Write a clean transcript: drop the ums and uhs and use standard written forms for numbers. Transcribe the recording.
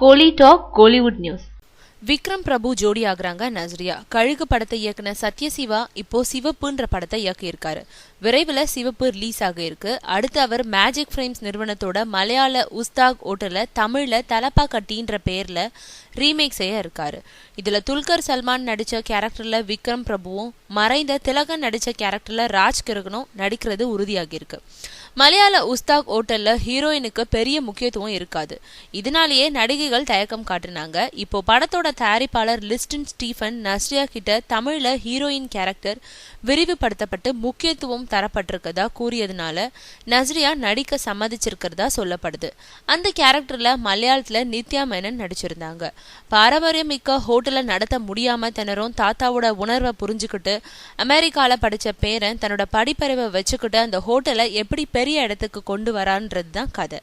கோலி talk Kollywood news. Vikram Prabhu ஜோடி ஆகுறாங்க நஸ்ரியா. கழுகு படத்தை இயக்குன சத்யசிவா இப்போ சிவப்புன்ற படத்தை இயக்கியிருக்காரு. விரைவில் சிவப்பு ரிலீஸ் ஆக இருக்கு. அடுத்து அவர் மேஜிக் ஃப்ரேம்ஸ் நிறுவனத்தோட மலையாள உஸ்தாக் ஓட்டல தமிழ்ல தலப்பா கட்டின்ற பேர்ல ரீமேக் செய்ய இருக்காரு. இதுல துல்கர் சல்மான் நடிச்ச கேரக்டர்ல விக்ரம் பிரபுவும் மறைந்த திலகன் நடிச்ச கேரக்டர்ல ராஜ்கிரகனும் நடிக்கிறது உறுதியாகி இருக்கு. மலையாள உஸ்தாக் ஓட்டல்ல ஹீரோயினுக்கு பெரிய முக்கியத்துவம் இருக்காது. இதனாலேயே நடிகைகள் தயக்கம் காட்டினாங்க. இப்போ படத்தோட தயாரிப்பாளர் லிஸ்டன் ஸ்டீஃபன் நஸ்ரியா கிட்ட தமிழ்ல ஹீரோயின் கேரக்டர் விரிவுபடுத்தப்பட்டு முக்கியத்துவம் தரப்பட்டிருக்கதா கூறியதுனால நஸ்ரியா நடிக்க சம்மதிச்சிருக்கிறதா சொல்லப்படுது. அந்த கேரக்டர்ல மலையாளத்துல நித்யா மேனன் நடிச்சிருந்தாங்க. பாரம்பரியமிக்க ஹோட்டலை நடத்த முடியாம திணறும் தாத்தாவோட உணர்வை புரிஞ்சுக்கிட்டு அமெரிக்கால படிச்ச பேரன் தன்னோட படிப்பறிவை வச்சுக்கிட்டு அந்த ஹோட்டலை எப்படி பெரிய இடத்துக்கு கொண்டு வரான்றது தான் கதை.